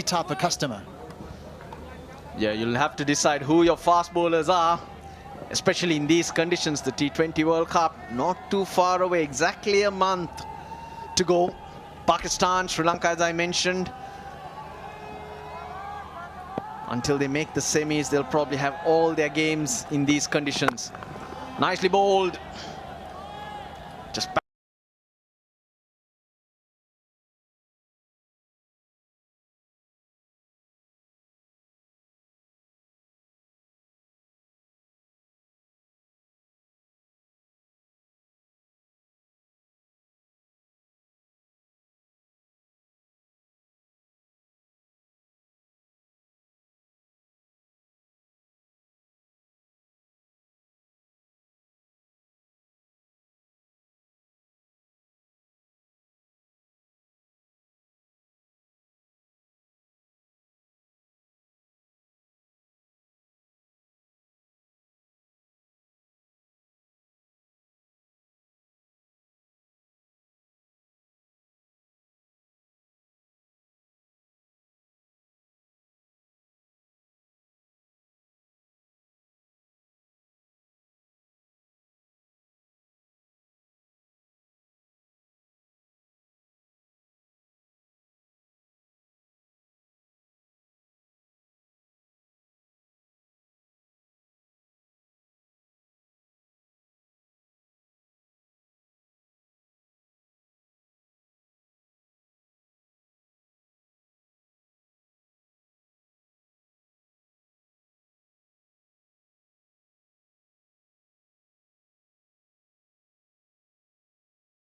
type of customer. Yeah, you'll have to decide who your fast bowlers are, especially in these conditions. The T20 World Cup not too far away, exactly a month to go. Pakistan, Sri Lanka, as I mentioned. Until they make the semis, they'll probably have all their games in these conditions. Nicely bowled. Just back.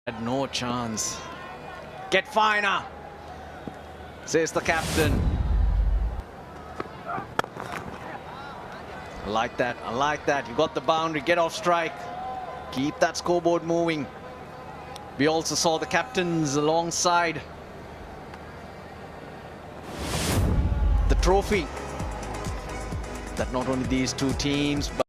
Had no chance. Get finer, says the captain. I like that, I like that. You got the boundary, get off strike. Keep that scoreboard moving. We also saw the captains alongside the trophy that not only these two teams, but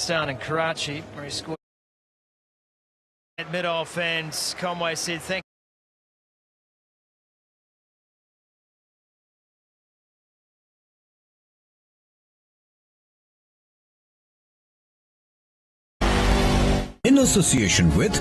down in Karachi, where he scored at mid-off, and Conway said thank in association with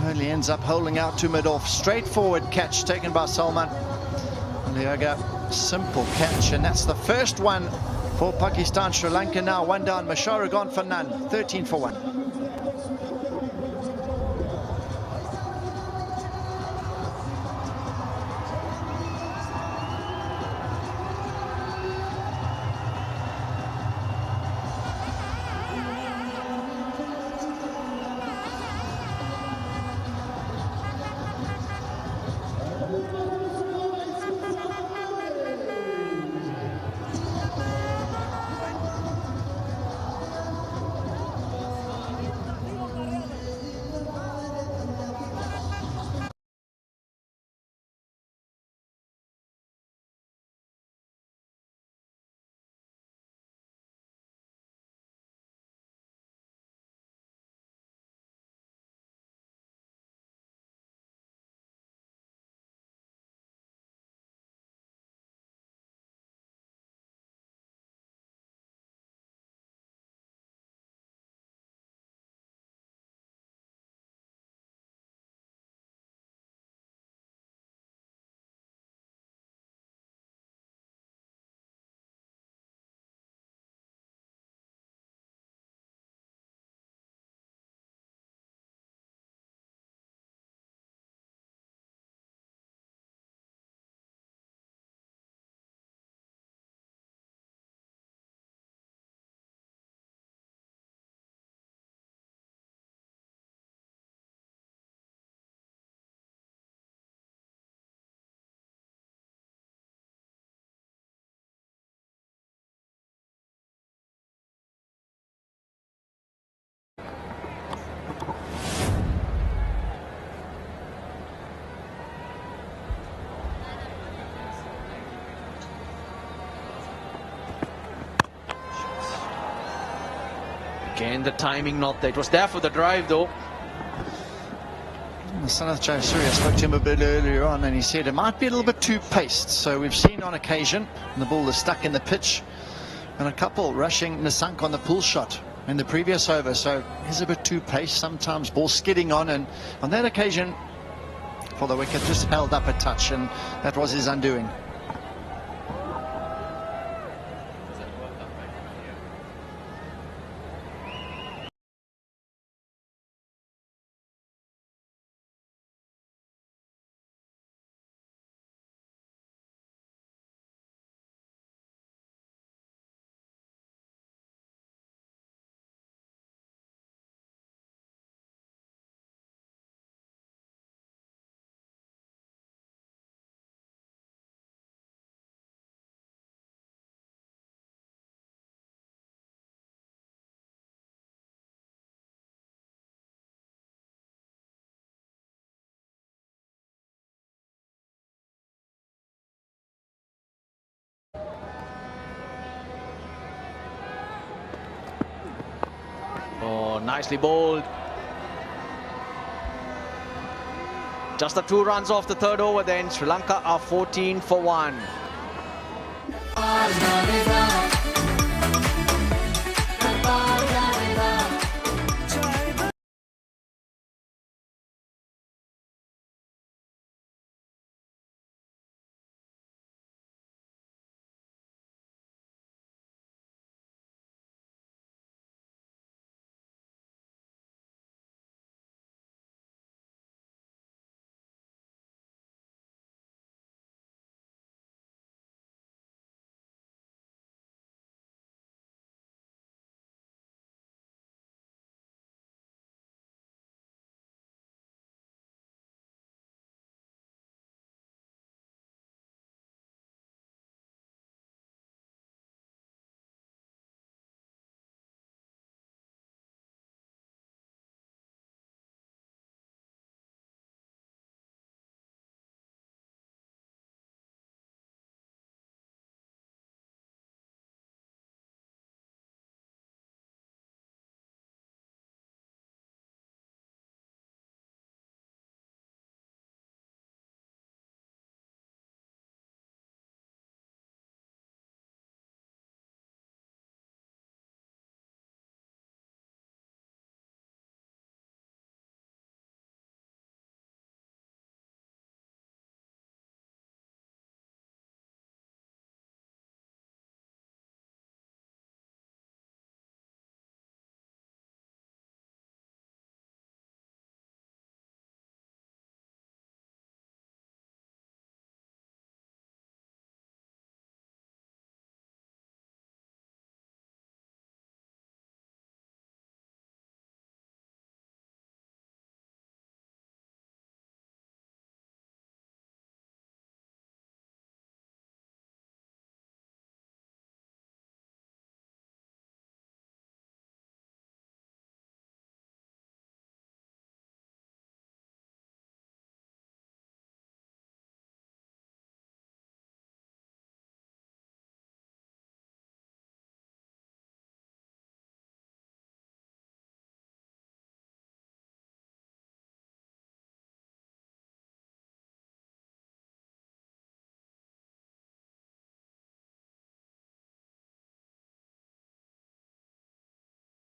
Only ends up holding out to mid-off. Straightforward catch taken by Salman. And there you go. Simple catch, and that's the first one for Pakistan. Sri Lanka now one down. Mashara gone for none. 13 for 1. Again, the timing not there. It was there for the drive, though. Sanath Jayasuri, I spoke to him a bit earlier on, and he said it might be a little bit too paced. So we've seen on occasion the ball is stuck in the pitch, and a couple rushing Nisank on the pull shot in the previous over. So he's a bit too paced. Sometimes ball skidding on, and on that occasion, for the wicket, just held up a touch, and that was his undoing. Oh, nicely bowled. Just the 2 runs off the 3rd over then. Sri Lanka are 14 for 1.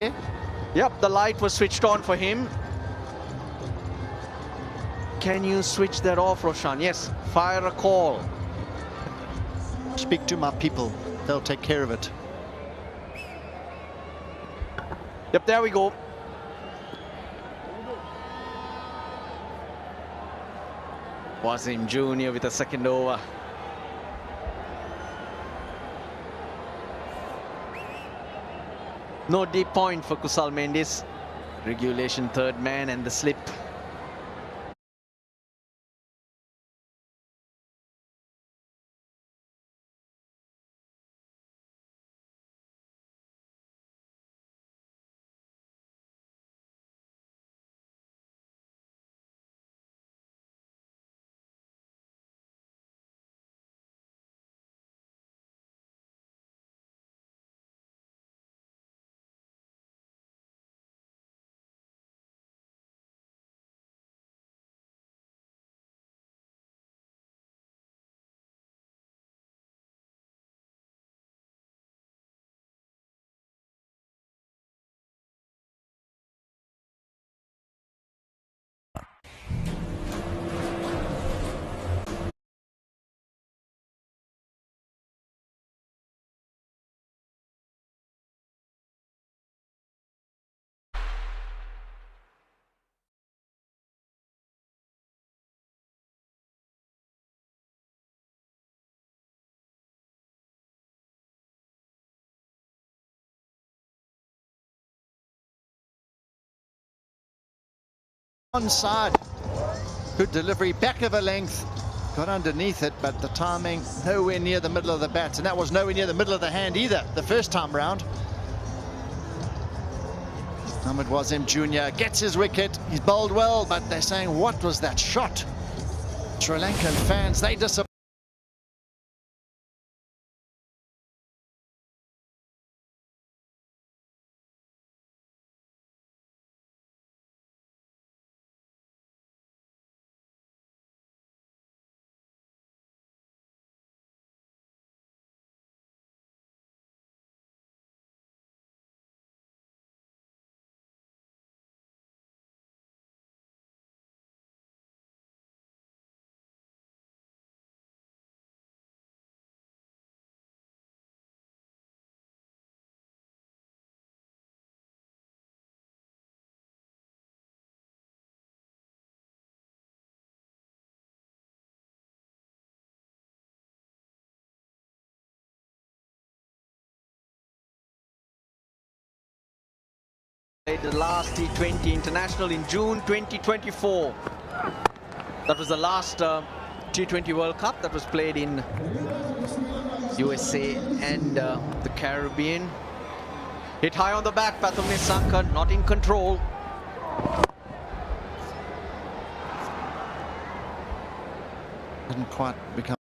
Yep, the light was switched on for him. Can you switch that off, Roshan? Yes, fire a call. Speak to my people. They'll take care of it. Yep, there we go. Wasim Jr. with a second over. No deep point for Kusal Mendis. Regulation third man and the slip. Onside. Good delivery, back of a length. Got underneath it, but the timing nowhere near the middle of the bat, and that was nowhere near the middle of the hand either the first time round. Ahmed Wasim Jr. gets his wicket. He's bowled well, but they're saying, what was that shot? Sri Lankan fans, they disappoint. The last T20 international in June 2024. That was the last T20 World Cup that was played in USA and the Caribbean. Hit high on the back, Pathum Nissanka not in control. Didn't quite become.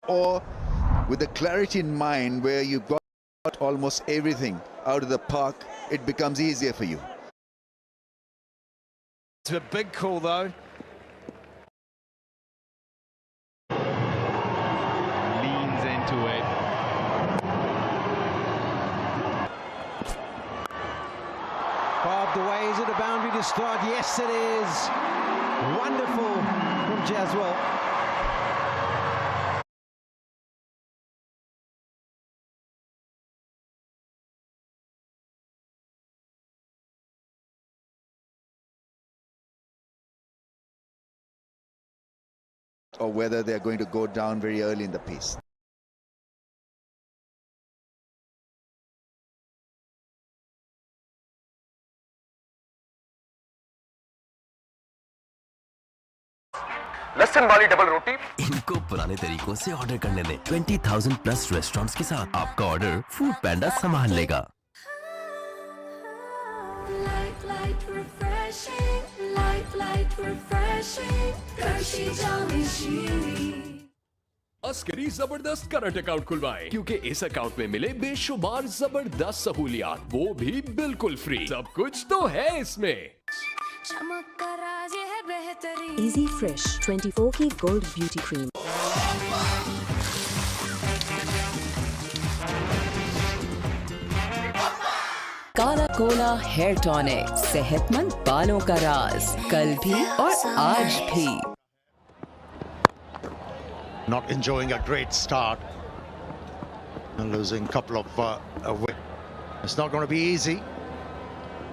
Or with the clarity in mind where you got almost everything out of the park, it becomes easier for you. It's a big call though. Leans into it. Carved away. Is it a boundary to start? Yes, it is. Wonderful from Jaswell. Or whether they're going to go down very early in the piece. लहसुन वाली double रोटी। इनको पुराने तरीकों से order करने दें। 20,000 plus restaurants के साथ आपका ऑर्डर फूड पैंडा संभाल लेगा। अस्करी जबरदस्त करंट अकाउंट खुलवाएं, क्योंकि इस अकाउंट में मिले बेशुमार जबरदस्त सहूलियात, वो भी बिल्कुल फ्री। सब कुछ तो है इसमें। इजी फ्रेश 24 की गोल्ड ब्यूटी क्रीम। काला कोला हेयर टॉनिक, सेहतमंद बालों का राज, कल भी और आज भी। Not enjoying a great start and losing a couple of it's not going to be easy,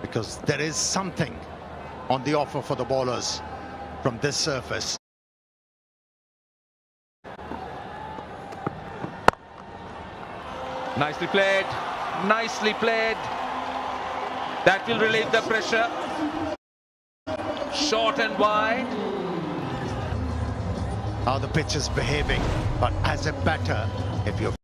because there is something on the offer for the bowlers from this surface. Nicely played. Nicely played. That will relieve the pressure. Short and wide. How the pitch is behaving, but as a batter, if you're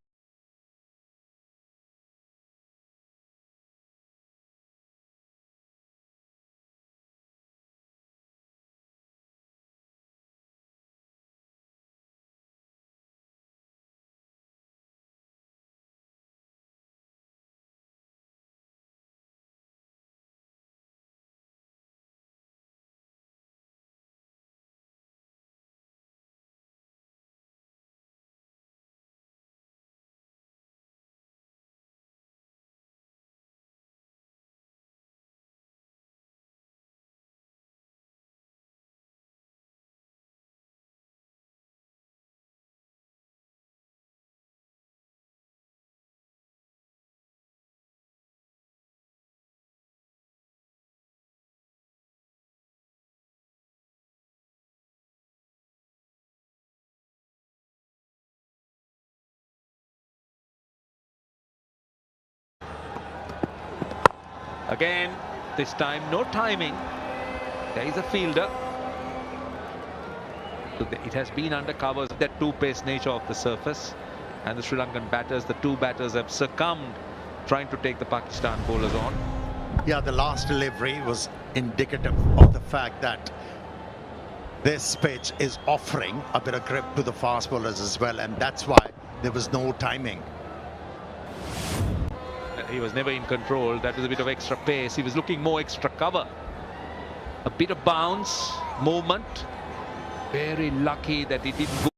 Again, this time no timing. There is a fielder. It has been under covers, that two-pace nature of the surface, and the Sri Lankan batters, the two batters have succumbed trying to take the Pakistan bowlers on. yeah, the last delivery was indicative of the fact that this pitch is offering a bit of grip to the fast bowlers as well, and that's why there was no timing. He was never in control. That was a bit of extra pace. He was looking more extra cover. A bit of bounce, movement. Very lucky that he didn't go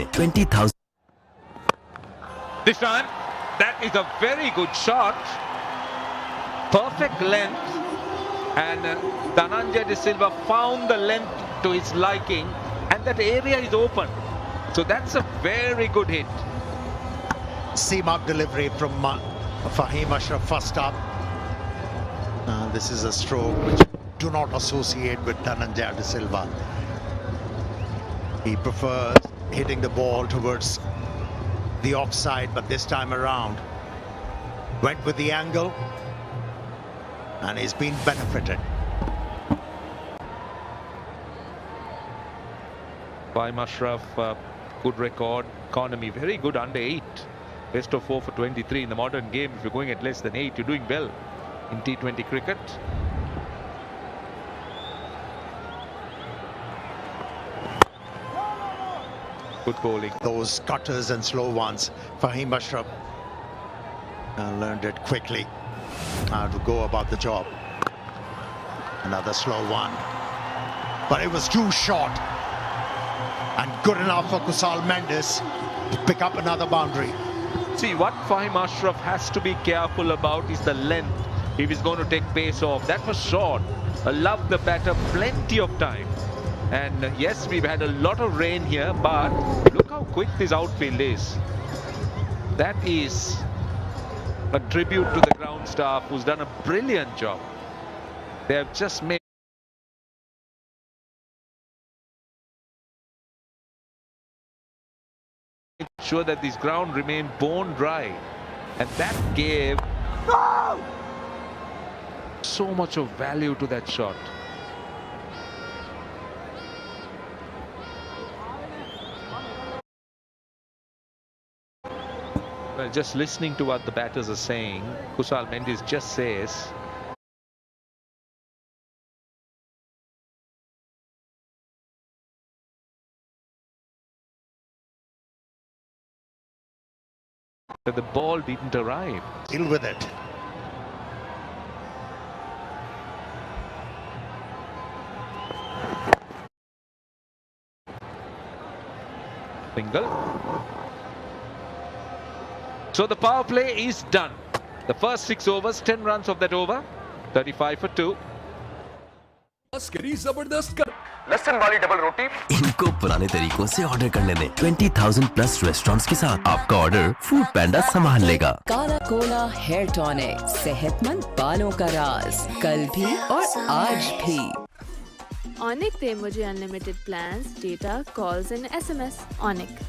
20,000 This time, that is a very good shot. Perfect length. And Dhananjay De Silva found the length to his liking. And that area is open. So that's a very good hit. Seam-up delivery from Fahim Ashraf first up. This is a stroke which do not associate with Dhananjay De Silva. He prefers hitting the ball towards the offside, but this time around went with the angle and he's been benefited. Fahim Ashraf, good record. Economy, very good under 8. Best of 4 for 23 in the modern game. If you're going at less than 8, you're doing well in T20 cricket. Good bowling. Those cutters and slow ones, Fahim Ashraf learned it quickly how to go about the job. Another slow one, but it was too short and good enough for Kusal Mendes to pick up another boundary. See, what Fahim Ashraf has to be careful about is the length. If he's going to take pace off, that was short. Love the batter plenty of time. And yes, we've had a lot of rain here, but look how quick this outfield is. That is a tribute to the ground staff who's done a brilliant job. They have just made sure that this ground remained bone dry, and that gave so much of value to that shot. Well, just listening to what the batters are saying, Kusal Mendes just says that the ball didn't arrive. Deal with it. Single. So the power play is done. The first 6 overs, 10 runs of that over, 35 for 2. लसन वाली double रोटी इनको पुराने तरीकों से order करने दें 20,000 plus restaurants के साथ आपका ऑर्डर फूड पैंडा संभाल लेगा। काला कोला हेयर टॉनिक, सेहतमंद बालों का राज, कल भी और आज भी। ऑनिक दे मुझे unlimited plans, data, calls and SMS। Onic,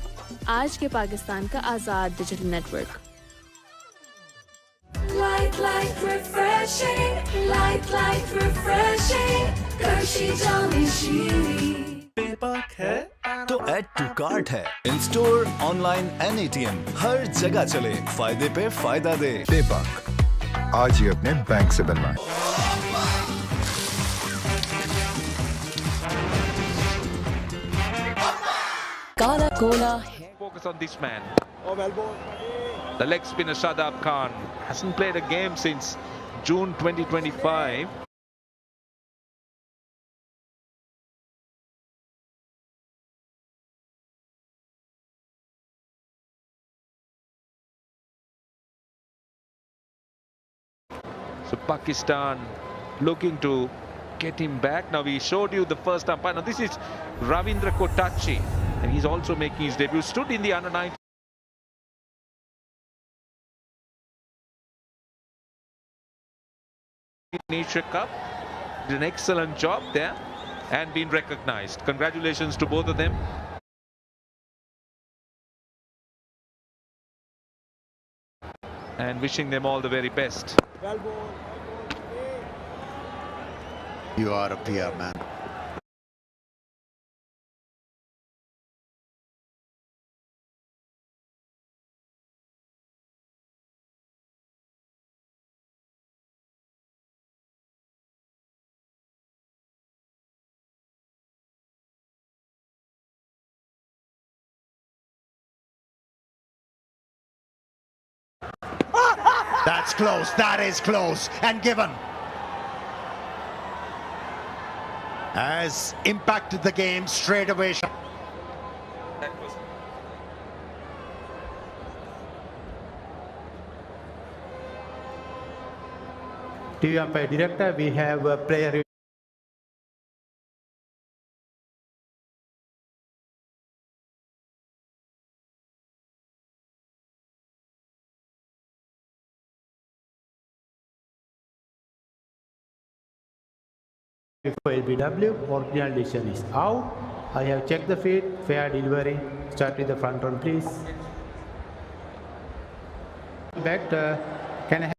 आज के पाकिस्तान का आजाद digital network. Light refreshing, Kershi Jolly Shiri। PAK है तो ऐड टू कार्ट है। इन स्टोर, ऑनलाइन एंड ATM हर जगह चले, फायदे पे फायदा दे। PAK आज ही अपने बैंक से बनवाएं। काला Cola. Focus on this man. The leg spinner Shadab Khan hasn't played a game since June 2025. So Pakistan looking to get him back. Now we showed you the first umpire. Now this is Ravindra Kotachi, and he's also making his debut. Stood in the under-19 Asia Cup. Did an excellent job there and been recognized. Congratulations to both of them. And wishing them all the very best. You are a PR man. That's close. That is close. And given. Has impacted the game straight away. That was TV umpire director, we have a player. For LBW, original decision is out. I have checked the feed, fair delivery. Start with the front run, please. Back, can I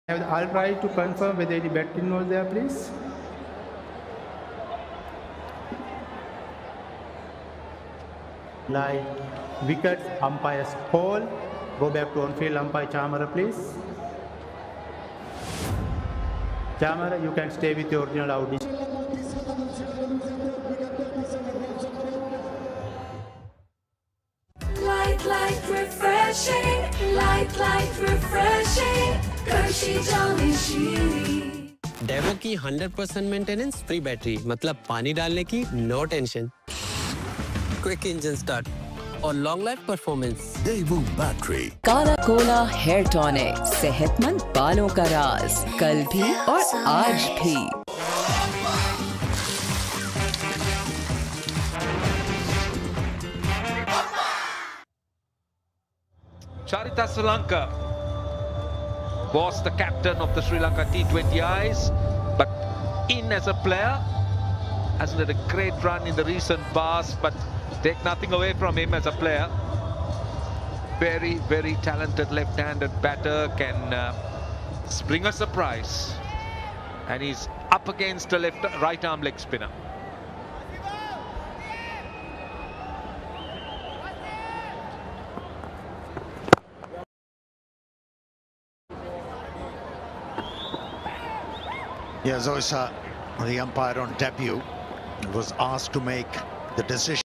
have the all right to confirm whether any bet involved there, please? Like wickets, umpire's call. Go back to on-field umpire Chamara, please. Chamara, you can stay with your original out decision. Light, refreshing. Light, refreshing. Hershey Jolly Shiri. Daewoo की 100% maintenance free battery मतलब पानी डालने की no tension quick engine start और long life performance Daewoo battery Kala Kola hair tonic सेहतमंद बालों का राज कल भी और आज भी Charita Sri Lanka was the captain of the Sri Lanka T20Is, but in as a player, has led a great run in the recent past, but take nothing away from him as a player. Very, very talented left-handed batter, can bring a surprise, and he's up against a right-arm leg spinner. Yeah, Zoisa, the umpire on debut, was asked to make the decision.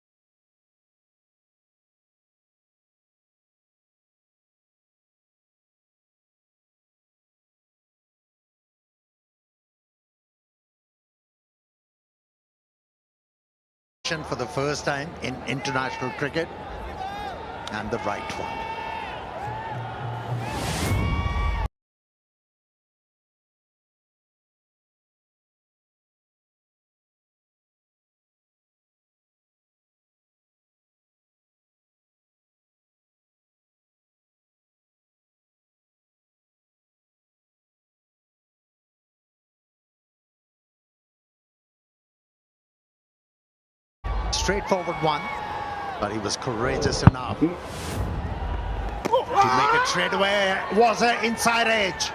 For the first time in international cricket, and the right one. Straightforward one, but he was courageous enough to make it straight away. Was an inside edge.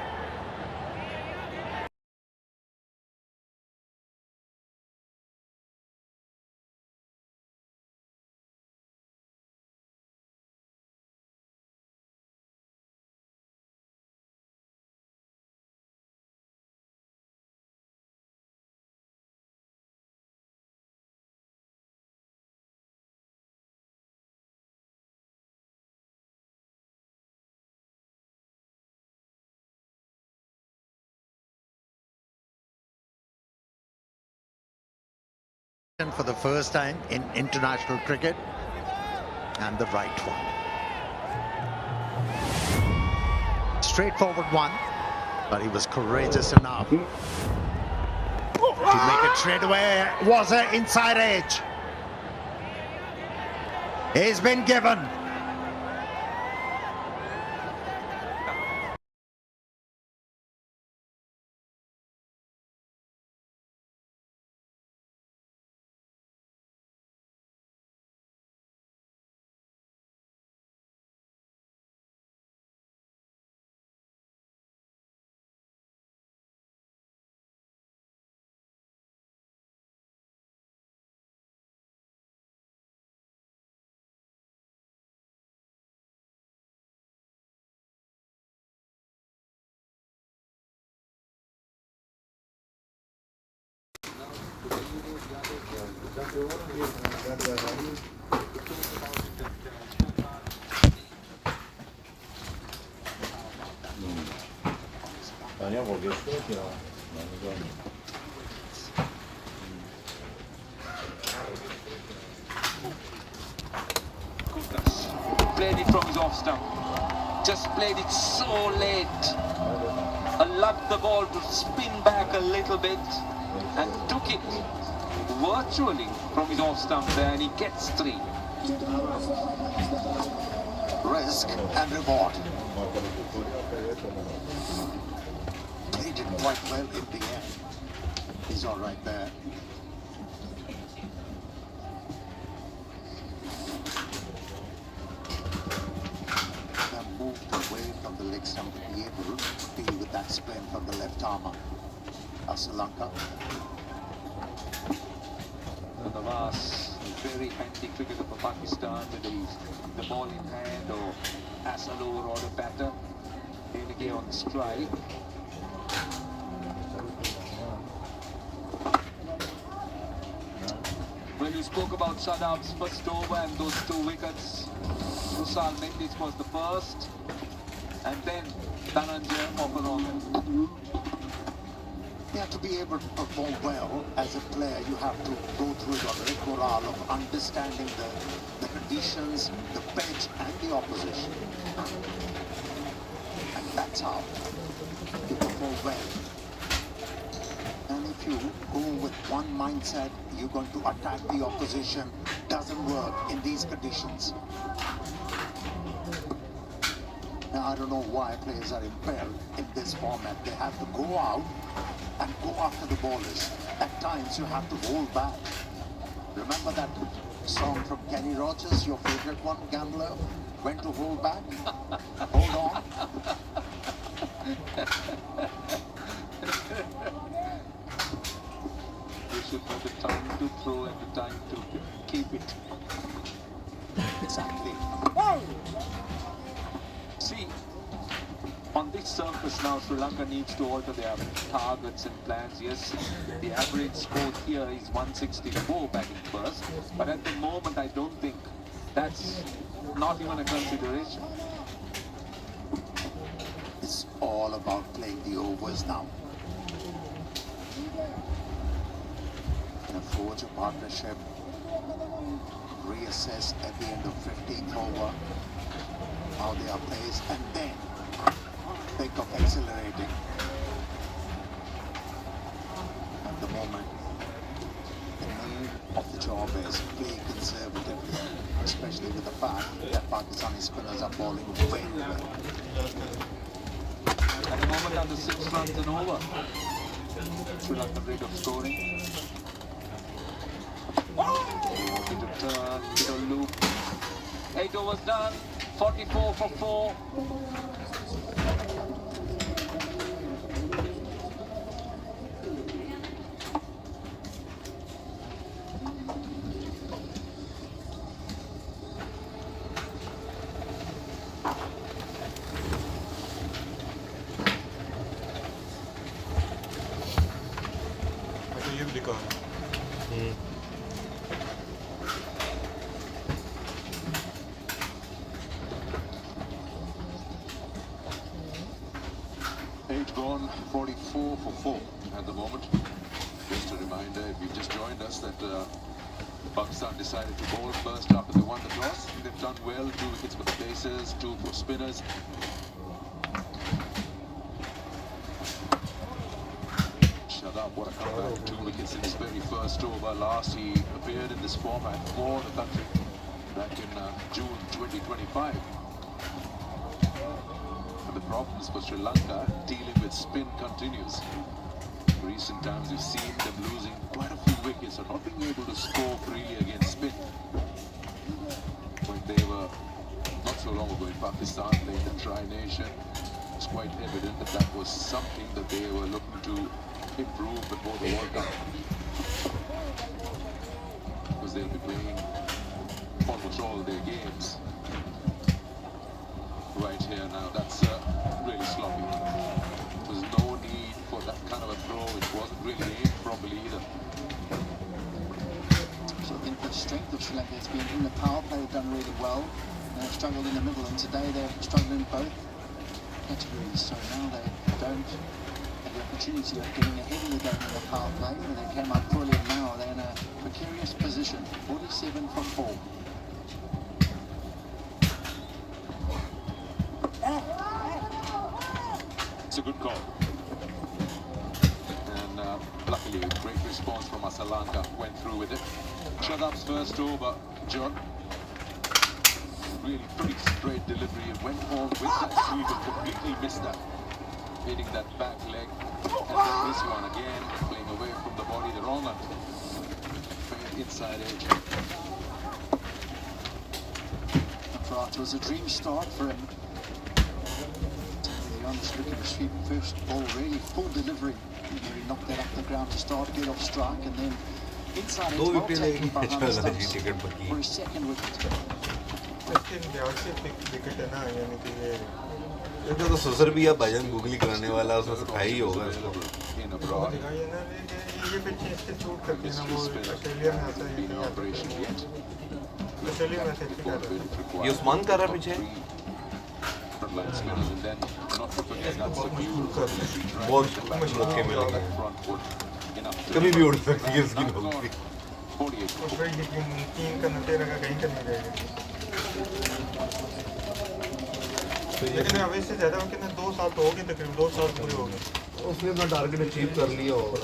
For the first time in international cricket, and the right one. Straightforward one, but he was courageous enough to make it straight away. Was an inside edge. He's been given. Played it from his off stump. Just played it so late. Allowed the ball to spin back a little bit and took it virtually from his off stump there, and he gets 3. Risk and reward. Played it quite well in the end. He's all right there. Moved away from the leg stump to be able to deal with that spin from the left armour of Sri Lanka. So the last very handy cricketer for Pakistan, whether he's the ball in hand or as a lower order batter, again on strike. When you spoke about Shadab's first over and those 2 wickets, Rusal Mendis was the first, and then Dhananjay Operon. Yeah, to be able to perform well as a player, you have to go through the rigmarole of understanding the conditions, the pitch, and the opposition. And that's how you perform well. And if you go with one mindset, you're going to attack the opposition, doesn't work in these conditions. Now, I don't know why players are impaired in this format. They have to go out and go after the bowlers. At times, you have to hold back. Remember that song from Kenny Rogers, your favorite one, Gambler? When to hold back? Hold on. You should know the time to throw and the time to keep it. Exactly. See, on this surface now, Sri Lanka needs to alter their targets and plans. Yes, the average score here is 164 batting first, but at the moment I don't think that's not even a consideration. It's all about playing the overs now. And forge a partnership, reassess at the end of 15th over how they are placed, and then think of accelerating. At the moment, the need of the job is play conservatively, especially with the fact that Pakistani spinners are bowling very well. At the moment, under 6 runs and over. Sri Lanka rate of scoring. Bit of turn, bit of loop. 8 overs done. 44 for 4. Gone 44 for 4 at the moment. Just a reminder, if you've just joined us, that Pakistan decided to bowl first after they won the toss. They've done well, 2 wickets for the pacers, 2 for spinners. Shadab, what a comeback, 2 wickets in his very first over. Last he appeared in this format for the country back in June 2025. The problems for Sri Lanka dealing with spin continues. In recent times we've seen them losing quite a few wickets or not being able to score freely against spin. When they were not so long ago in Pakistan playing the Tri-Nation, it's quite evident that that was something that they were looking to improve before the World Cup. Because they'll be playing almost all their games right here now. That's really sloppy. There was no need for that kind of a throw. It wasn't really aimed properly either. the strength of Sri Lanka has been in the power play. They've done really well. They've struggled in the middle, and today they're struggling in both categories. So now they don't have the opportunity of getting ahead of the game in the power play. They came up poorly, and now they're in a precarious position. 47 for 4. It's a good call. And luckily, a great response from Sri Lanka. Went through with it. Shadab's first over, John. Really pretty straight delivery. It went home with that sweep and completely missed that. Hitting that back leg. And then this one again, playing away from the body, the wrong one. Very inside edge. It was a dream start for him. Just looking at sweep, first ball really full delivery. He knocked that off the ground to start, get off strike, and then inside edge, well taken by Hamid Stumps for his second wicket. इधर तो सुसर भी या भजन googly कराने वाला उसमें से खाई ही होगा इसको ये पिच इससे शूट करके ना वो ऑस्ट्रेलिया में ऐसा ही ऑस्ट्रेलिया में ऐसे कर रहा है ये उस्मान कर रहा है पीछे बहुत मौके मिलेंगे कभी भी उड़ सकती है इसकी नौकरी तीन का नतीजा का कहीं का नहीं रहेगा लेकिन अब इससे ज़्यादा कितने 2 साल तो हो गए तकरीबन 2 साल पूरे हो गए उसने अपना टारगेट अचीव कर लिया होगा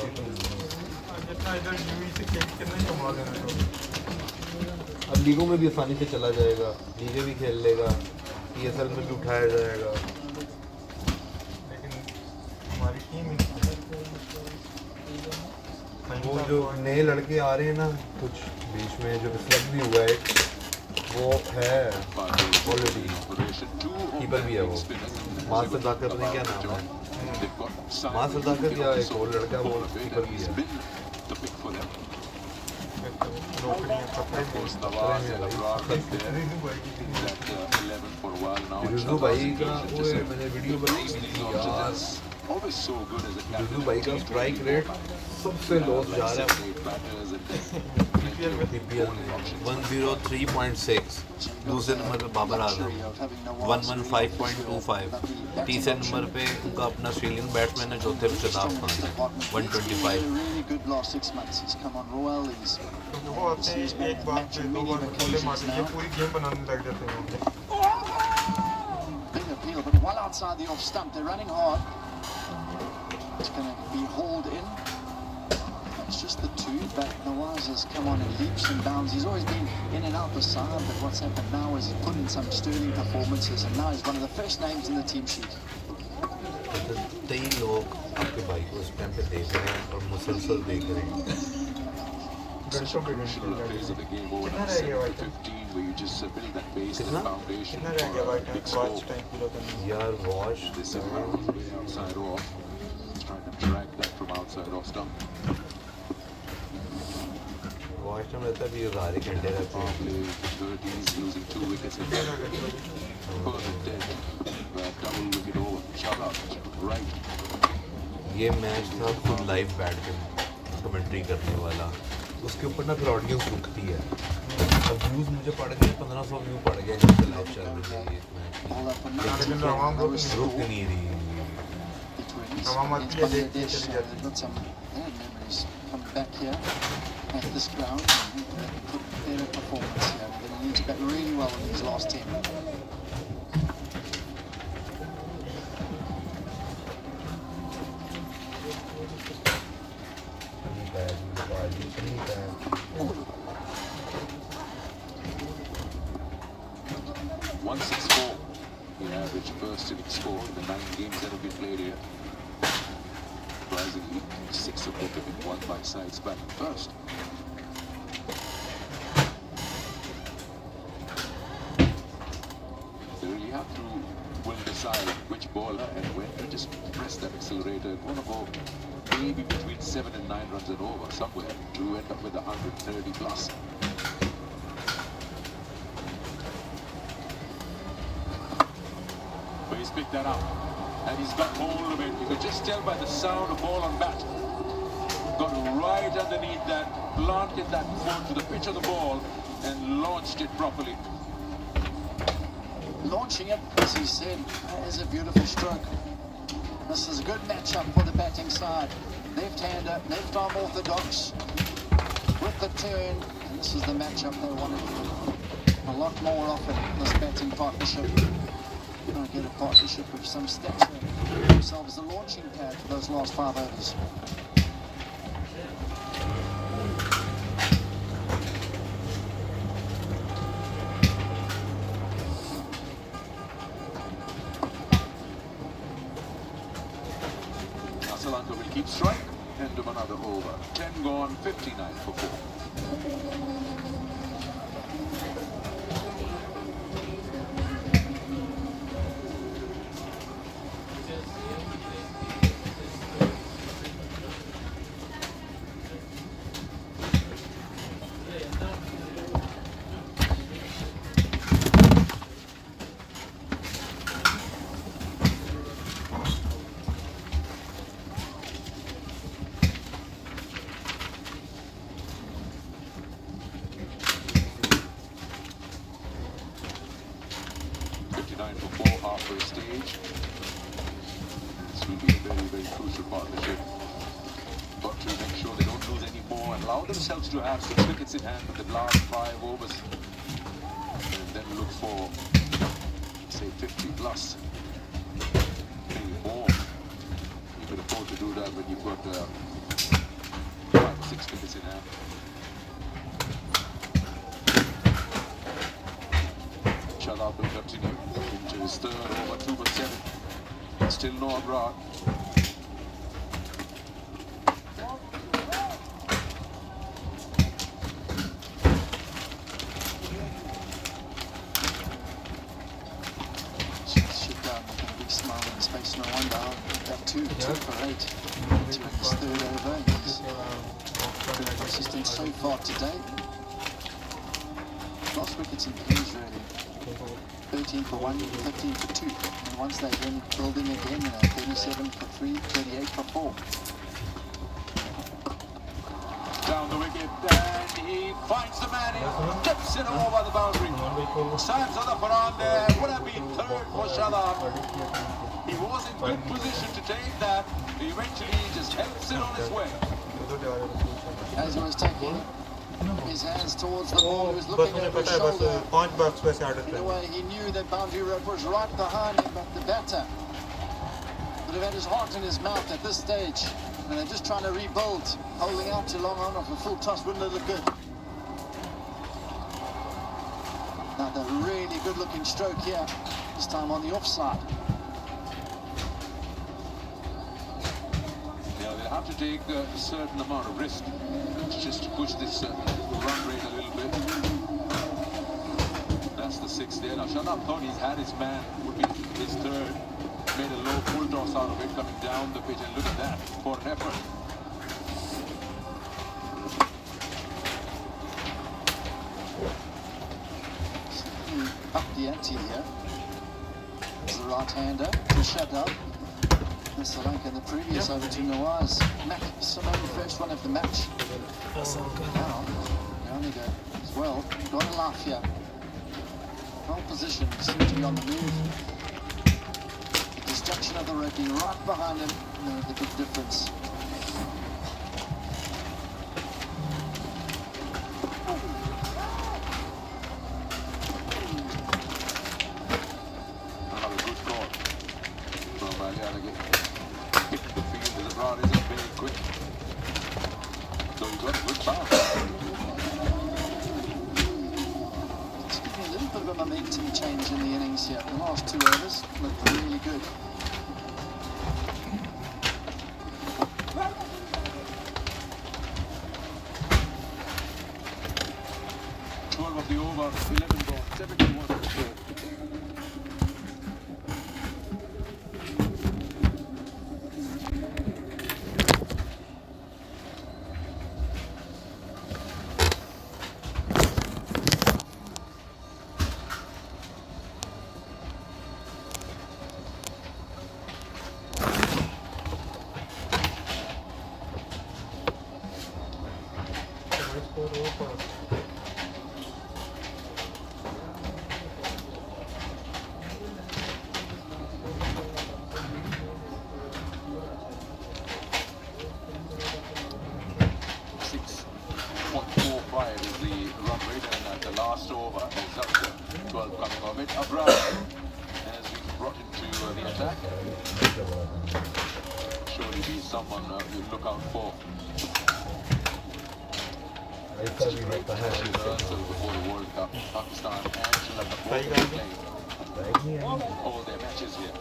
जितना इधर यूवी से खेल कितना ही कमा देना अब लीगों में भी आसानी से चला जाएगा लीगें भी खेल लेगा PSL में भी उठाया जाएगा लेकिन हमारी टीम वो जो नए लड़के आ रहे हैं ना कुछ बीच में जो सिलेक्ट भी हुआ है वो है ऑलरेडी कीपर भी है वो मां सदाकत ने क्या नाम है मां सदाकत या एक और लड़का वो कीपर भी है रिजू भाई का वो मैंने वीडियो बनाई यार रिजू भाई का स्ट्राइक रेट सबसे लो जा रहा है PPL में 103.6 दूसरे नंबर पे बाबर आजम 115.25 तीसरे नंबर पे उनका अपना ऑस्ट्रेलियन बैट्समैन है चौथे पे शदाब खान 125 वो आते हैं एक बार पे 2 बार खोले मारते हैं पूरी गेम बनाने लग जाते हैं well outside the off stump they're running hard it's going to be hauled in it's just the two but Nawaz has come on in leaps and bounds he's always been in and out the side but what's happened now is he's put in some sterling performances and now he's one of the first names in the team sheet कई लोग आपके भाई को इस time पे देख रहे हैं और मुसलसल देख रहे हैं कितना रह गया भाई कितना रह गया भाई वॉच टाइम पूरा करना यार वॉच वॉच टाइम रहता है भी 1000 घंटे रहते हैं ये मैच था खुद लाइव बैठ के कमेंट्री करने वाला उसके ऊपर ना फिर ऑडियंस रुकती है अब व्यूज़ मुझे पड़ गए 1500 व्यू पड़ गए जिससे लाइव चल रही है ये मैच रुक नहीं रही the average first inning score in the 9 games that have been played here. Surprisingly, 6 of them have been won by sides batting first. They really have to will decide which bowler and when to just press that accelerator and want to go maybe between 7 and 9 runs and over somewhere to end up with 130 plus. But he's picked that up and he's got hold of it. You could just tell by the sound of ball on bat. got right underneath that, planted that foot to the pitch of the ball and launched it properly. Launching it, as he said, is a beautiful stroke. This is a good matchup for the batting side. Left-hander, left-arm orthodox with the turn. And this is the matchup they wanted a lot more often, this batting partnership. Trying to get a partnership of some stature. Themselves the launching pad for those last 5 overs. Sri Lanka will keep strike. End of another over. 10 gone, 59 for 4. For 4 halfway stage. This will be a very, very crucial partnership. Got to make sure they don't lose any more and allow themselves to have 6 wickets in hand with the last 5 overs. And then look for, say, 50 plus. Maybe more. You can afford to do that when you've got 5 or 6 wickets in hand. Shadab will continue into his third over, 2 for 7. Still no abroad. Should go with a big smile on his face, no wonder. That 2 for 8 to his third over. He's been consistent so far today. Lost wickets in Innings really. 13 for 1, 15 for 2. And once they're then building again, 37 for 3, 28 for 4. Down the wicket, and he finds the man, he tips it over the boundary. Sam Sadaparan there, would have been third for Shadab. He was in good position to take that. Eventually he just helps it on his way. As he was taking his hands towards the ball, he was looking over his shoulder. In a way, he knew that boundary rope was right behind him, but the batter would have had his heart in his mouth at this stage. And they're just trying to rebuild. Holding out too long on off a full toss wouldn't have looked good. Another really good looking stroke here, this time on the offside. Yeah, they'll have to take a certain amount of risk just to push this run rate a little bit. That's the 6th there. Now Shadab thought he's had his man, would be his third. Made a low full toss out of it coming down the pitch, and look at that for an effort. Up the ante here. It's the right-hander to Shadab. And Sri Lanka in the previous over to Nawaz. Simone, first one of the match. Now, Yoniga as well. Got a laugh here. Well positioned, seems to be on the move. The destruction of the rope being right behind him. The big difference. Momentum change in the innings here. The last 2 overs looked really good. Of the over, 11 balls, 71 for 4. last over. There's up to 12 coming of it. Abrar has been brought into the attack. Surely be someone you look out for. Just great matches also before the World Cup. Pakistan and Sri Lanka playing all their matches here.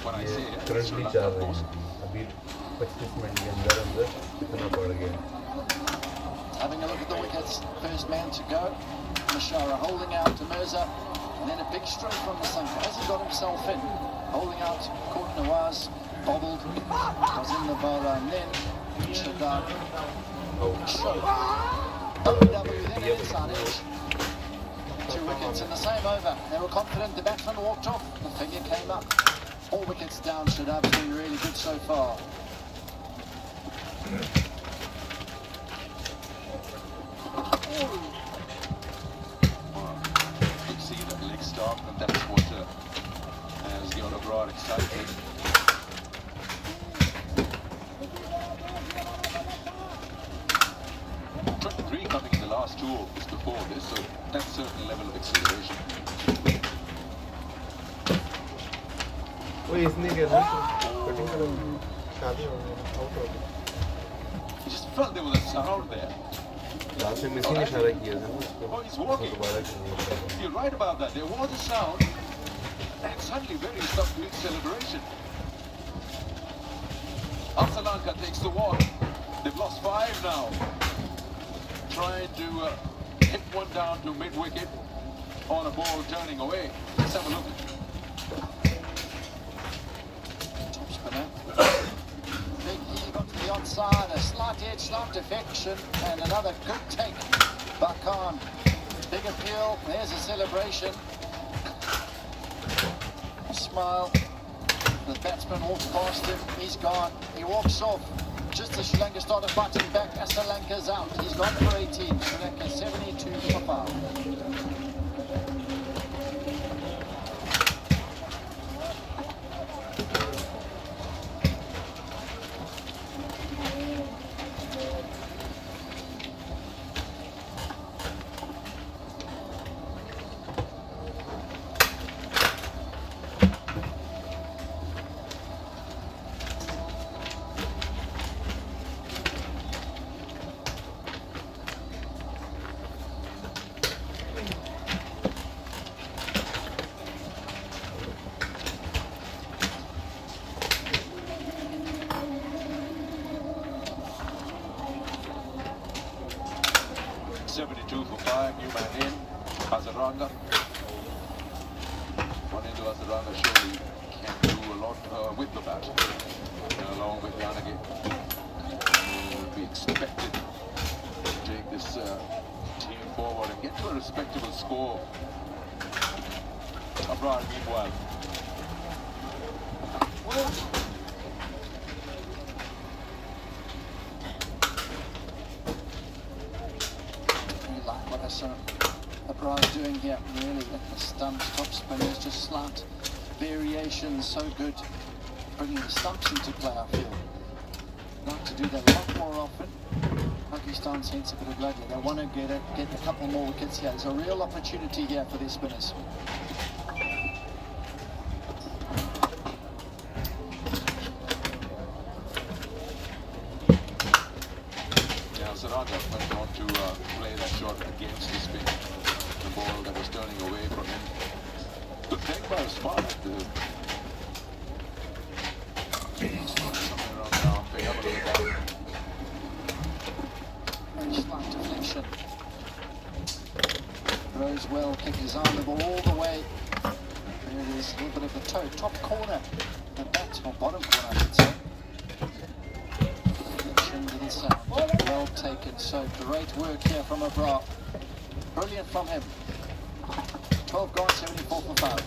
When I say it, Sri Lanka of having a look at the wickets, first man to go. Mashara holding out to Mirza, and then a big stroke from Nasanka as he got himself in. Holding out, caught Nawaz, bobbled, was in the bowler, and then Shadab. OW, then it is on edge. 2 wickets in the same over. They were confident, the batsman walked off, the figure came up. 4 wickets down, Shadab's been really good so far. You see that leg stop, and that's what has got Abrar excited. Coming in the last 2 overs before this, so that's a certain level of acceleration. You just felt there was a sound there. Oh, he's walking. You're right about that. There was a sound, and suddenly very subdued celebration. Sri Lanka takes the walk. They've lost 5 now. Trying to hit one down to mid-wicket on a ball turning away. Let's have a look. Top spinner. Big E got to the onside, a slight edge, slight defection, and another good take. Bakan. Big appeal, there's a celebration. A smile. The batsman walks past him, he's gone. He walks off. Just as Sri Lanka started fighting back, Sri Lanka's out. He's gone for 18. Sri Lanka 72 for 5. Hazaranga. One into Hazaranga surely can do a lot with the bat. Along with Yanagi. He would be expected to take this team forward and get to a respectable score. Abrar, meanwhile. Like what I saw Abrar's doing here, really, at the stumps, top spinners, just slight variations, so good. Bringing the stumps into play, I feel. Like to do that a lot more often. Pakistan sense a bit of blood here. They want to get a couple more wickets here. There's a real opportunity here for their spinners. Saranga went on to play that shot against the spin. The ball that was turning away from him. Good take by Smart. Somewhere around now, pick up a little down. Very slight deflection. Throws well, kick his arm, the ball all the way. There it is, a little bit of the toe, top corner. The bat, or bottom corner, I should say. Well taken, so great work here from Abrar. Brilliant from him. 12 gone, 74 for 5.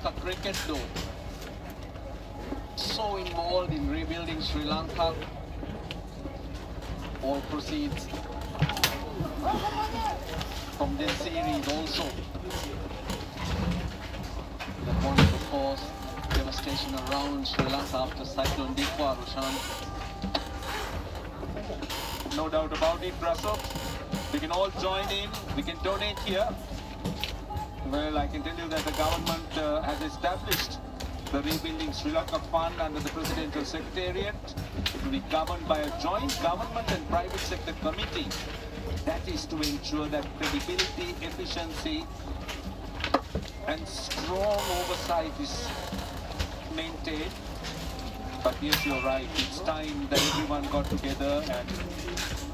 Lanka cricket though. So involved in rebuilding Sri Lanka. All proceeds from this series also. That one of course devastation around Sri Lanka after Cyclone Dikwa, Roshan. No doubt about it, Russell. We can all join in. We can donate here. Well, I can tell you that the government has established the Rebuilding Sri Lanka Fund under the Presidential Secretariat. It will be governed by a joint government and private sector committee. That is to ensure that credibility, efficiency and strong oversight is maintained. But yes, you're right. It's time that everyone got together and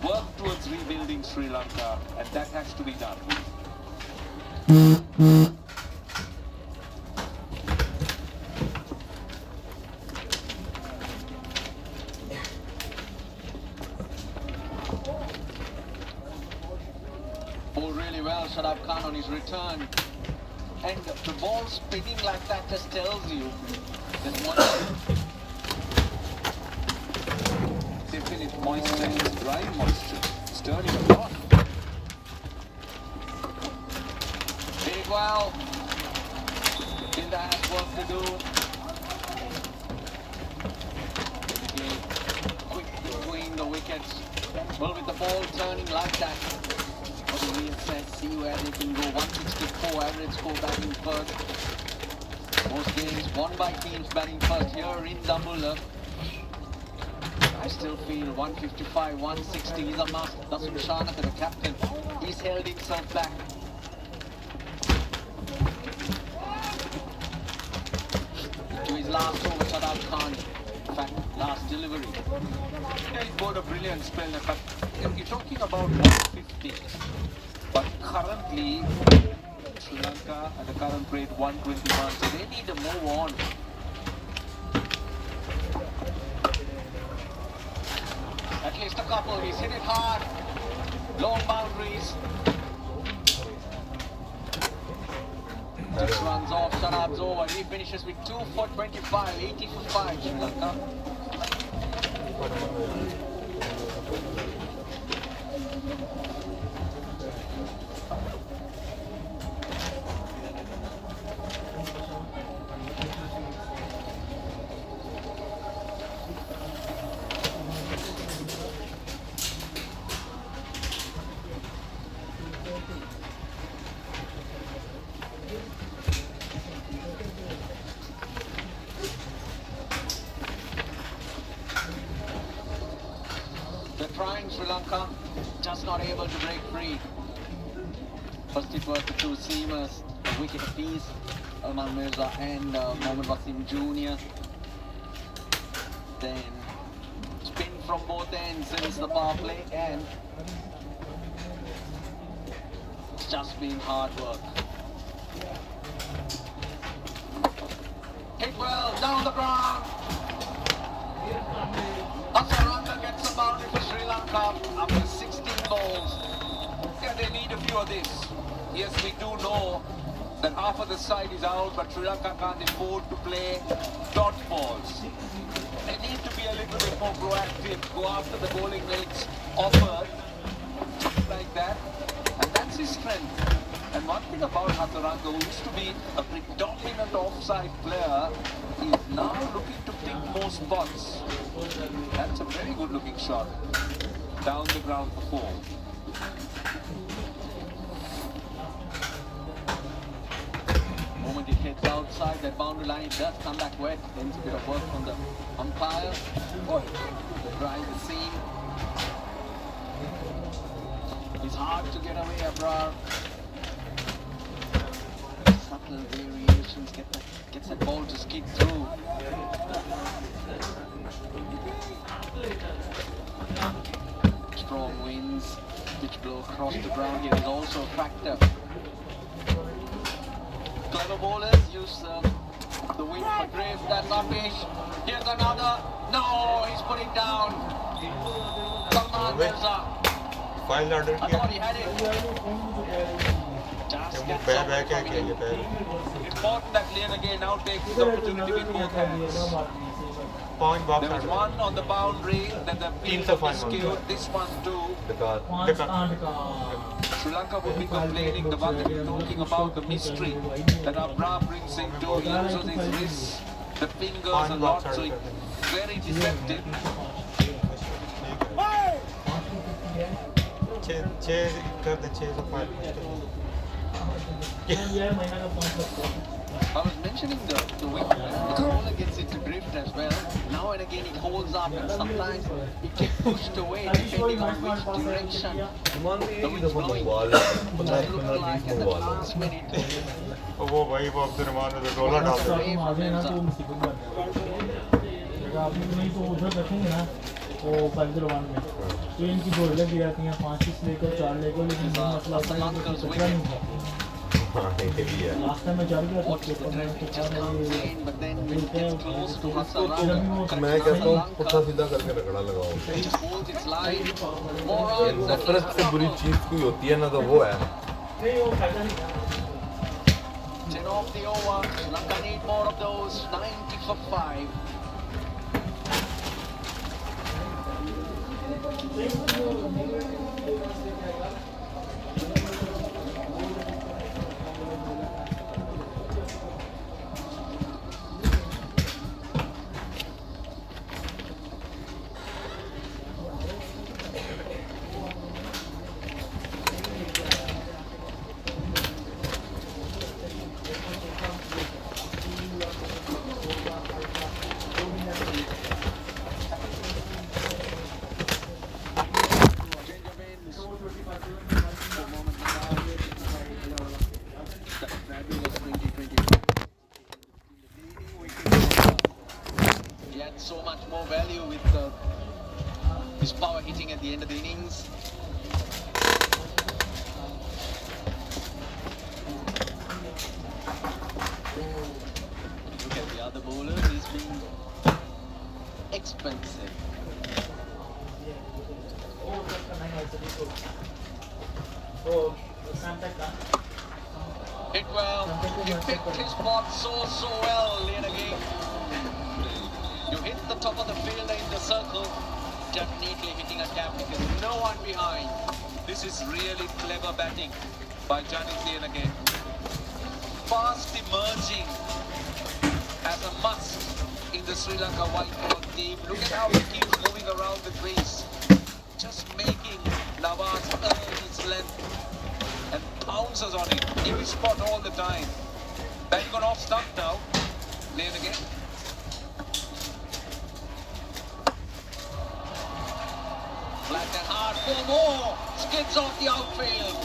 worked towards rebuilding Sri Lanka, and that has to be done. Bowled really well, Shadab Khan on his return. And the ball spinning like that just tells you that one definite moisture, it's dry moisture. It's turning a lot. Big well. Hilda has work to do. Again, quick between the wickets. Well, with the ball turning like that, what the Real said, see where they can go. 164 average score batting first. Most games won by teams batting first here in buildup. I still feel 155, 160 is a must. That's Shanaka, the captain. He's held himself back. To his last over, Shadab Khan. In fact, last delivery. Yeah, he bowled a brilliant spell, but you're talking about 150. But currently, Sri Lanka at the current rate 121, so they need to move on. At least a couple, he's hit it hard. Long boundaries. 6 runs off, Shadab's over. He finishes with 2 for 25, 80 for 5, Sri Lanka. Trying Sri Lanka, just not able to break free. First it was the two seamers, a wicket apiece, Alman Mirza and Mohammad Wasim Jr. Then spin from both ends since the power play, and it's just been hard work. Hit well, down the ground. Hasaranga gets a boundary for Sri Lanka after 16 balls. Yeah, they need a few of this. Yes, we do know that half of the side is out, but Sri Lanka can't afford to play dot balls. They need to be a little bit more proactive, go after the bowling mates offered, like that, and that's his strength. And one thing about Hasaranga, who used to be a predominant offside player, is now looking to pick more spots. That's a very good looking shot. Down the ground for 4. The moment it hits outside that boundary line, it does come back wet. Then a bit of work from the umpire. Drive the seam. It's hard to get away, Abrar. Subtle variations gets that ball to skid through. Strong winds which blow across the ground here is also a factor. Clever bowlers use the wind for drift. That's Apish. Here's another. No, he's put it down. Salman Mirza. I thought he had it. baskets important that Lian again now takes the opportunity with both hands. There was one on the boundary, then the fielder miscued, this one too. Sri Lanka would be complaining, the one that we're talking about, the mystery that Abra brings into. He uses his wrists, the fingers a lot, so it's very deceptive. I was mentioning the wicket. The bowler gets into drift as well. Now and again it holds up and sometimes it gets pushed away depending on which direction the wind's blowing. Just looked like at the last minute. Away from him, train की 2 लगी रहती हैं 5-6 लेकर 4 लेकर लेकिन मतलब last time मैं चल गया था मैं कहता हूँ पुट्ठा सीधा करके रगड़ा लगाओ नफरत से बुरी चीज कोई होती है ना तो वो है 10 off the over. Sri Lanka need more of those. 90 for 5. He had so much more value with his power hitting at the end of the innings. Look at the other bowler, he's been expensive. Hit well, he picked his spot so well, Lianagi. You hit the top of the fielder in the circle, definitely hitting a cap because no one behind. This is really clever batting by Janis Lianagi. Fast emerging as a must in the Sri Lanka white ball team. Look at how he keeps moving around the crease, just making Nawaz earn his length and pounces on it. New spot all the time. Batting on off stump now. Lianagi. Flat and hard for more. Skids off the outfield.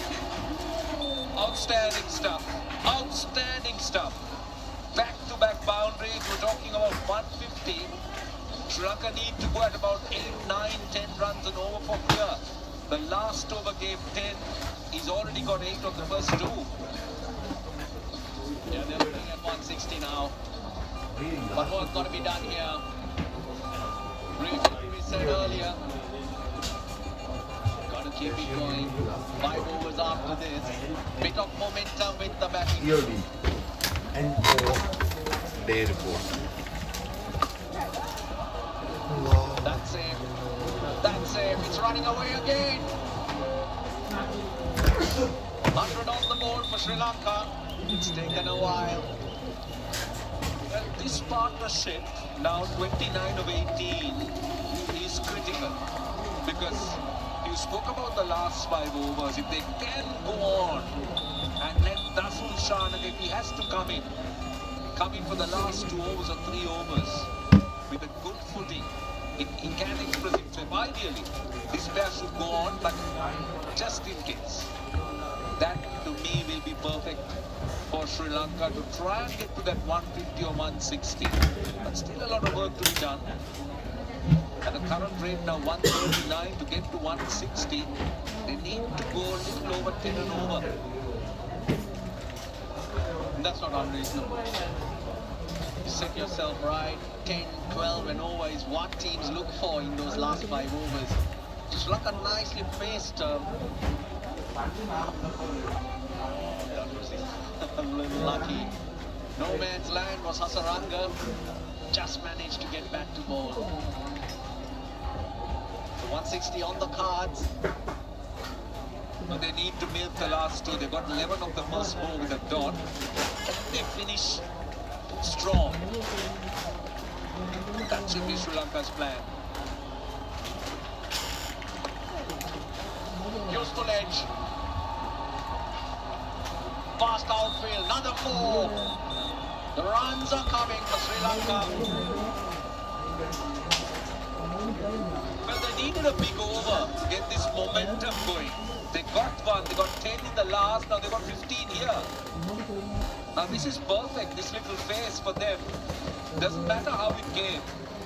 Outstanding stuff. Outstanding stuff. Back-to-back boundaries. We're talking about 150. Sri Lanka need to go at about 8, 9, 10 runs and over for clear. The last over gave 10. He's already got 8 on the first 2. Yeah, they're looking at 160 now. But what's got to be done here? Briefly, we said earlier. Got to keep it going. 5 overs after this. Bit of momentum with the batting. EOD and day report. That's it. That's it. It's running away again. 100 on the board for Sri Lanka. It's taken a while. Well, this partnership, now 29 of 18, is critical. Because you spoke about the last 5 overs. If they can go on and let Dasun Shanag, if he has to come in for the last 2 overs or 3 overs with a good footing, he can express himself. Ideally, this pair should go on, but just in case. That to me will be perfect for Sri Lanka to try and get to that 150 or 160. But still a lot of work to be done. At the current rate now 139 to get to 160, they need to go a little over 10 and over. And that's not unreasonable. You set yourself right, 10, 12 and over is what teams look for in those last 5 overs. Sri Lanka nicely faced A little lucky. No man's land was Hasaranga. Just managed to get back to ball. So 160 on the cards. But they need to milk the last two. They got 11 of the first ball with a dot. Can they finish strong? That should be Sri Lanka's plan. Useful edge. Fast outfield, another 4. The runs are coming for Sri Lanka. Well, they needed a big over to get this momentum going. They got one, they got 10 in the last, now they got 15 here. Now this is perfect, this little phase for them. Doesn't matter how it came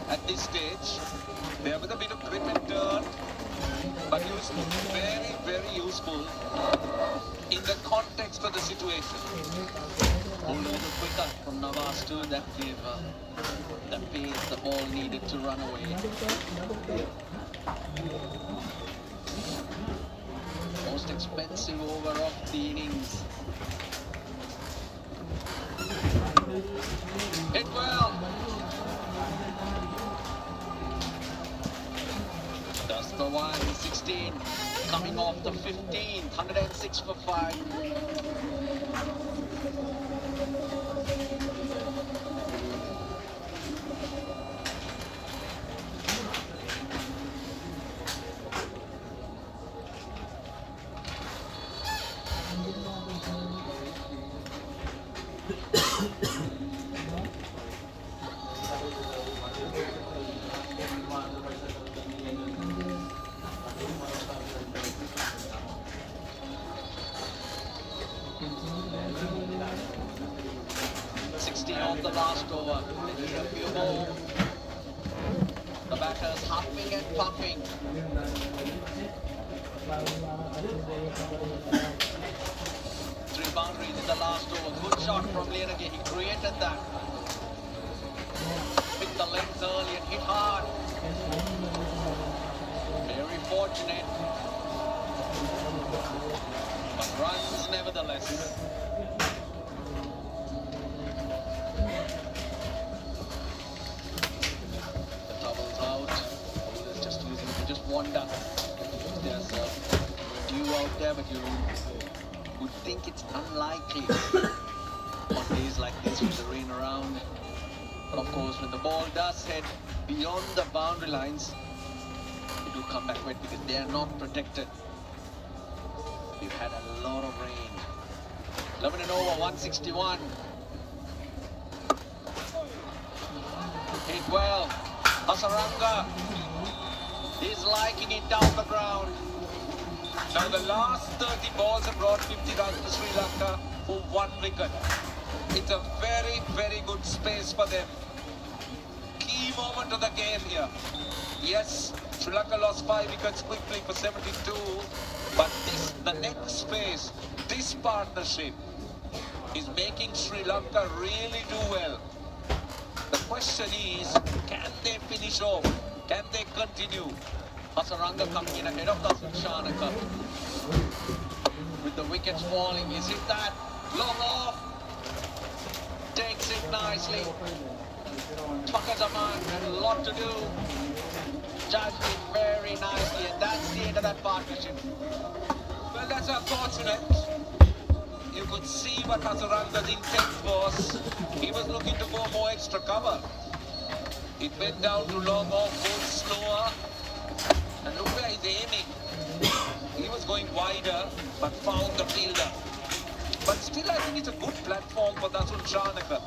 at this stage. They have a bit of grip and turn, but useful, very, very useful in the context of the situation. A little quicker from Navas too, that gave the pace the ball needed to run away. Most expensive over of the innings. Hit well. That's the 116 coming off the 15, 106 for 5. On the last over, they need a few more. The batters huffing and puffing. 3 boundaries in the last over. Good shot from Lienage. He created that. Picked the length early and hit hard. Very fortunate. But runs nevertheless. Wonder if there's a dew out there, but you would think it's unlikely on days like this with the rain around. But of course, when the ball does head beyond the boundary lines, it will come back wet because they are not protected. We've had a lot of rain. 11 and over, 161. Hit well. Hasaranga. He's liking it down the ground. Now the last 30 balls have brought 50 runs to Sri Lanka for 1 wicket. It's a very, very good space for them. Key moment of the game here. Yes, Sri Lanka lost 5 wickets quickly for 72, but the next phase, this partnership is making Sri Lanka really do well. The question is, can they finish off? Can they continue? Hasaranga coming in ahead of Dasun Shanaka. With the wickets falling, he's hit that. Long off. Takes it nicely. Twakazaman had a lot to do. Judged it very nicely, and that's the end of that partnership. Well, that's unfortunate. You could see what Hasaranga's intent was. He was looking to go more extra cover. It went down to long off, goes slower. And look where he's aiming. He was going wider, but found the fielder. But still, I think it's a good platform for Dasun Shanaka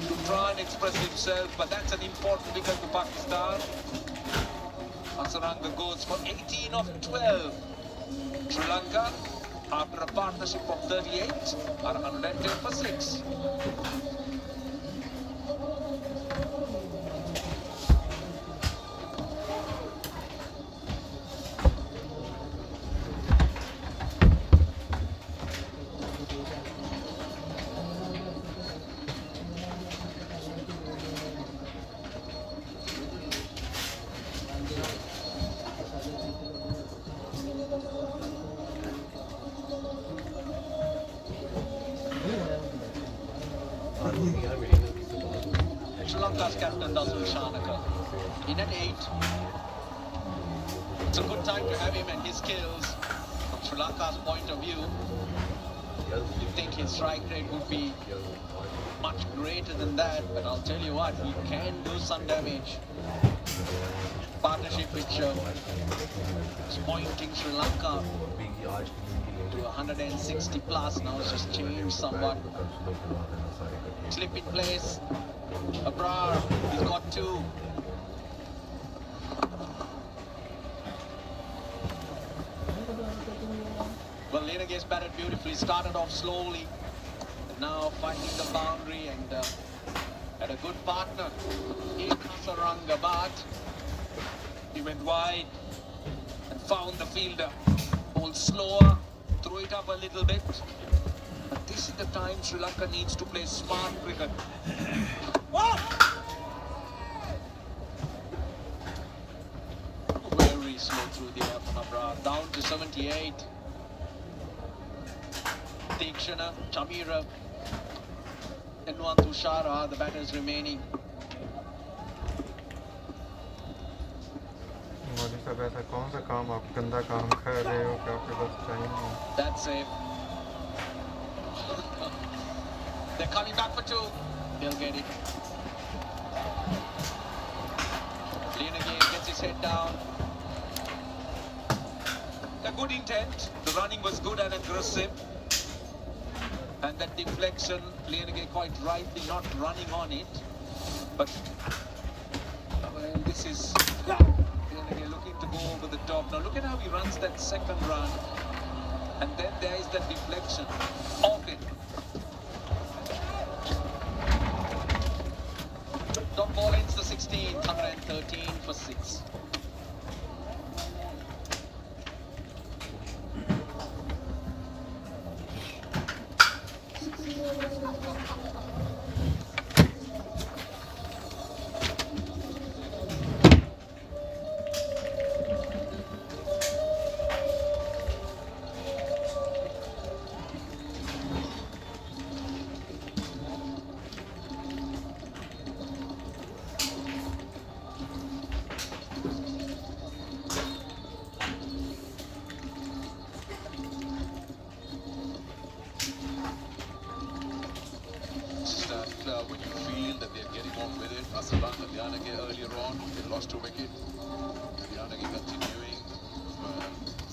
to try and express himself. But that's an important wicket to Pakistan. Hasaranga goes for 18 of 12. Sri Lanka, after a partnership of 38, are 110 for 6. captain Shanaka. In at 8. It's a good time to have him and his skills from Sri Lanka's point of view. You think his strike rate would be much greater than that, but I'll tell you what, he can do some damage. Partnership which is pointing Sri Lanka to 160 plus. Now it's just changed somewhat. Slip in place. Abrar, he's got 2. Well, Lineage's batted beautifully. Started off slowly. Now finding the boundary and had a good partner in Hasaranga, but he went wide and found the fielder. Hold slower, throw it up a little bit. But this is the time Sri Lanka needs to play smart cricket. Very slow through the air from Abrar. Down to 78. Tikshana, Chamira, and Tushara are the batters remaining. That's it. They're coming back for 2. They'll get it. Lineage gets his head down. A good intent. The running was good and aggressive. And that deflection, Lineage quite rightly not running on it. But well, this is Lineage looking to go over the top. Now look at how he runs that second run. And then there is that deflection off it. Top ball ends the 16th, 113 for 6. When you feel that they're getting on with it, Asalan and Lineage earlier on, they lost a wicket. Lineage continuing,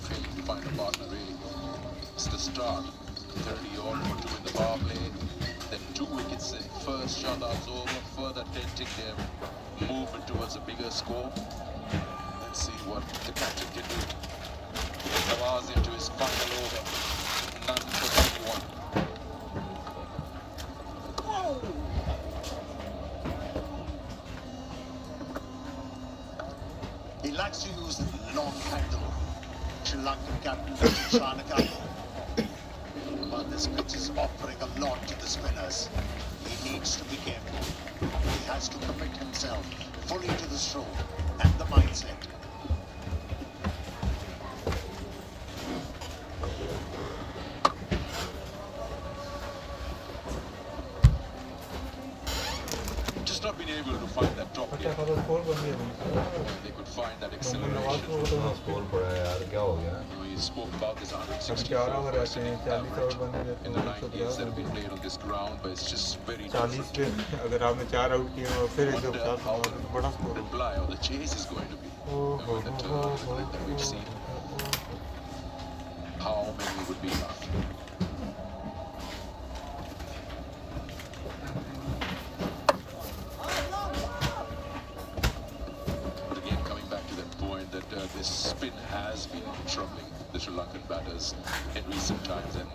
failing to find a partner really. It's the start, 30 all for 2 in the power play, then 2 wickets in first shutouts over, further denting their movement towards a bigger score. Let's see what the captain can do. Nawaz into his final over, none for 21. He likes to use the long handle. Sri Lankan captain Shanaka. But this pitch is offering a lot to the spinners. He needs to be careful. He has to commit himself fully to the stroke and the mindset. Just not been able to find that top gear. They could find that acceleration. We spoke about this 164 percent average in the 9 years that have been played on this ground, but it's just very different. Wonder how the reply or the chase is going to be with the turn that we've seen. How many would be enough? This spin has been troubling the Sri Lankan batters in recent times, and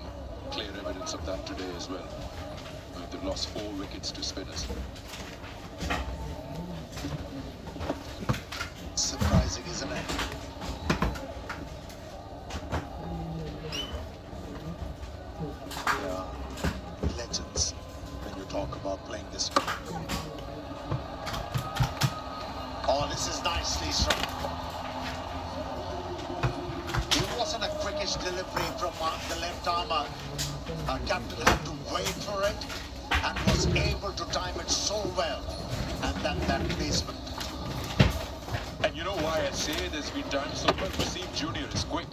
clear evidence of that today as well. They've lost 4 wickets to spinners. Surprising, isn't it? Yeah, legends when you talk about playing this game. Oh, this is nicely struck. Wasn't a quickish delivery from the left armer. Captain had to wait for it and was able to time it so well. And then that placement. And you know why I say there's been time so well? Wasim Jr. is quick,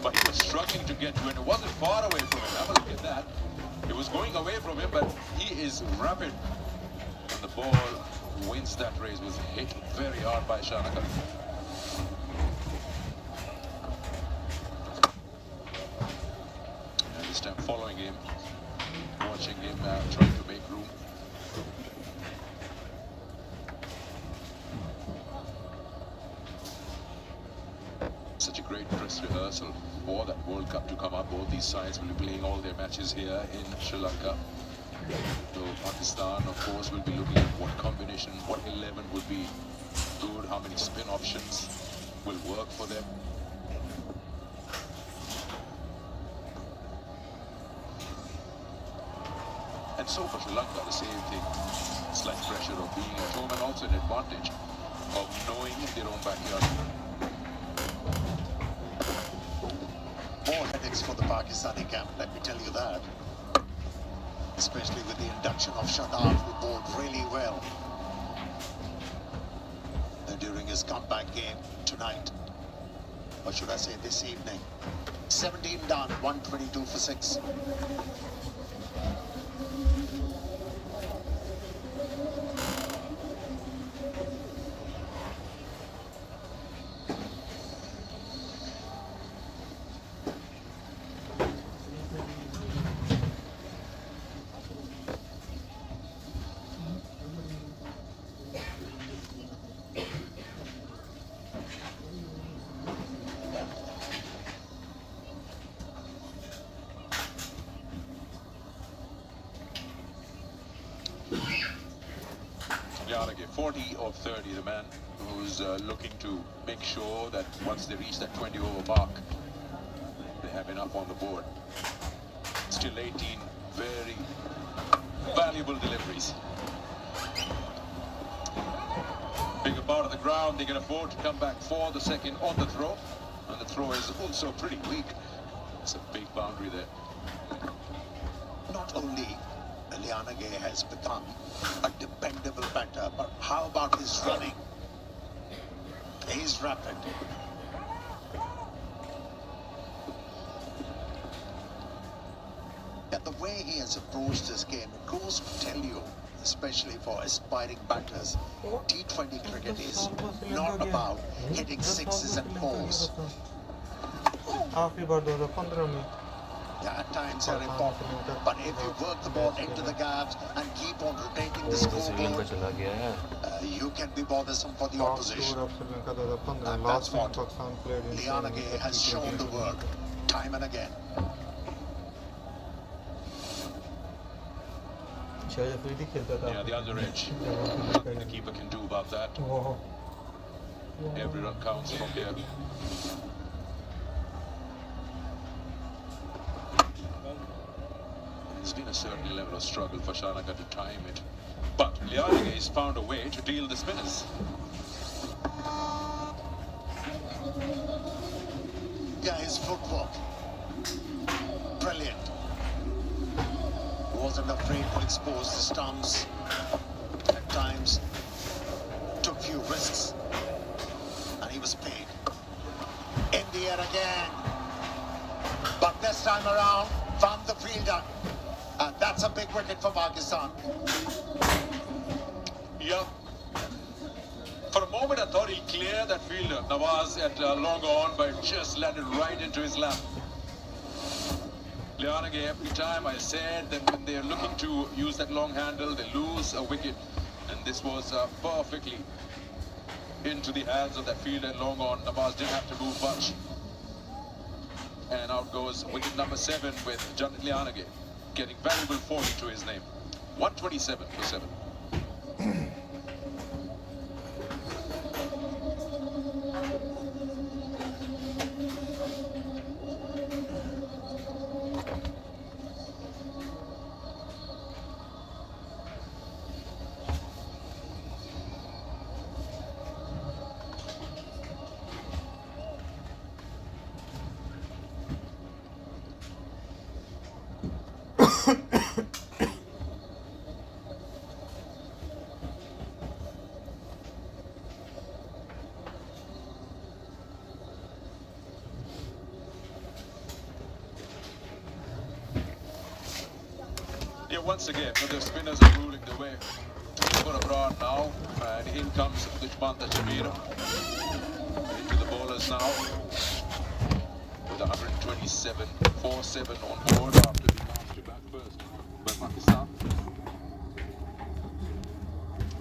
but he was struggling to get to it. It wasn't far away from him. Have a look at that. It was going away from him, but he is rapid. And the ball wins that race, was hit very hard by Shanaka. And this time following him, watching him trying to make room. Such a great press rehearsal for that World Cup to come up. Both these sides will be playing all their matches here in Sri Lanka. So Pakistan, of course, will be looking at what combination, what 11 would be good, how many spin options will work for them. And so for Sri Lanka, the same thing. Slight pressure of being at home and also an advantage of knowing their own backyard. More headaches for the Pakistani camp, let me tell you that. Especially with the induction of Shadab, who bowled really well during his comeback game tonight. Or should I say this evening. 17 done, 122 for 6. Yarage, 40 of 30, the man who's looking to make sure that once they reach that 20 over mark, they have enough on the board. Still 18 very valuable deliveries. Bigger part of the ground, they can afford to come back for the second on the throw. And the throw is also pretty weak. It's a big boundary there. Not only Lianage has become a dependable batter, but how about his running? He's rapid. And the way he has approached this game, it goes to tell you, especially for aspiring batters, T20 cricket is not about hitting sixes and fours. Yeah, at times they're important, but if you work the ball into the gaps and keep on rotating the scoreboard, you can be bothersome for the opposition. And that's what Lianage has shown the world time and again. Yeah, the other edge. Nothing the keeper can do about that. Every run counts from here. There's been a certain level of struggle for Shanaka to time it. But Lianage has found a way to deal the spinners. Yeah, his footwork. Brilliant. Wasn't afraid to expose the stumps. At times, took few risks. And he was paid. In the air again. But this time around, found the fielder. And that's a big wicket for Pakistan. Yeah. For a moment, I thought he'd clear that fielder, Nawaz, at long on, but just landed right into his lap. Lianage, every time I said that when they're looking to use that long handle, they lose a wicket. And this was perfectly into the hands of that fielder long on. Nawaz didn't have to move much. And out goes wicket number 7 with Janit Lianage, getting valuable 40 to his name. 127 for 7. once again, the spinners are ruling the way. For abroad now, and in comes Dushmanta Shamira. Into the bowlers now. With 127, 4-7 on board after the last to bat first by Pakistan.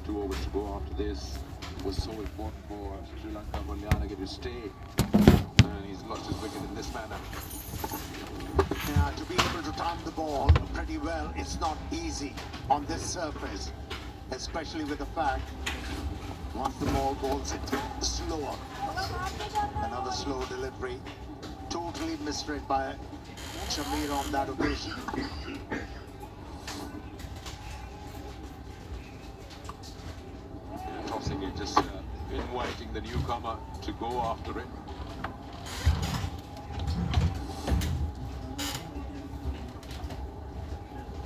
2 overs to go after this was so important for Sri Lanka Valyanagi to stay. And he's lost his wicket in this manner. Yeah, to be able to time the ball pretty well, it's not easy on this surface, especially with the fact once the ball goes it slower. Another slow delivery, totally misread by Shamir on that occasion. Tossing it, just inviting the newcomer to go after it.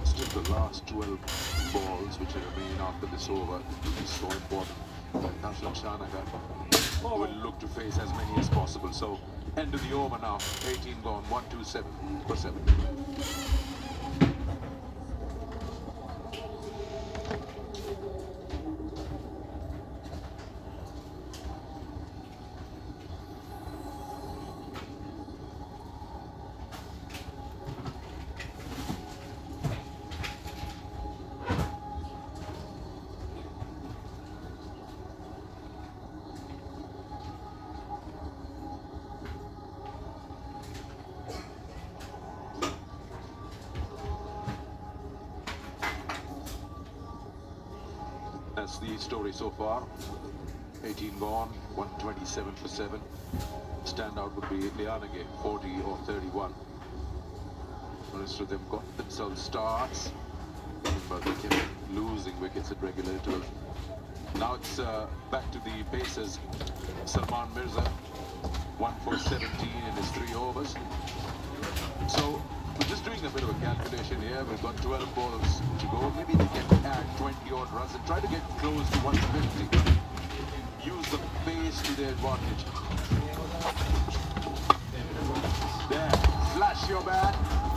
Still the last 12 balls which remain after this over is so important. National Shanaka will look to face as many as possible. So end of the over now, 18 gone, 127 for 7. That's the story so far. 18 gone, 127 for 7. Standout would be Lianage, 40 or 31. The rest of them got themselves starts, but they kept losing wickets at regular intervals. Now it's back to the Pacers. Salman Mirza, 1 for 17 in his 3 overs. So we're just doing a bit of a calculation here. We've got 12 balls to go. Maybe they can add 20 odd runs and try to get close to 150. Use the pace to their advantage. There, flash your bat,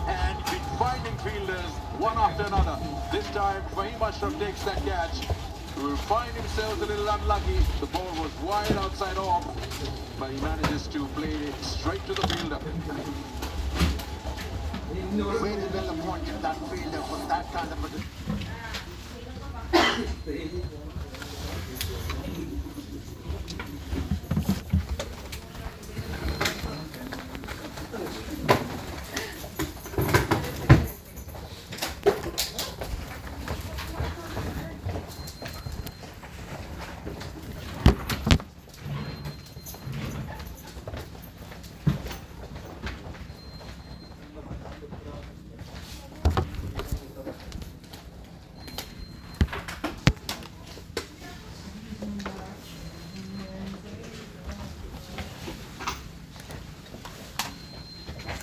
and you've been finding fielders one after another. This time, Fahim Ashraf takes that catch. He will find himself a little unlucky. The ball was wide outside off, but he manages to play it straight to the fielder. Very well appointed that fielder for that kind of a...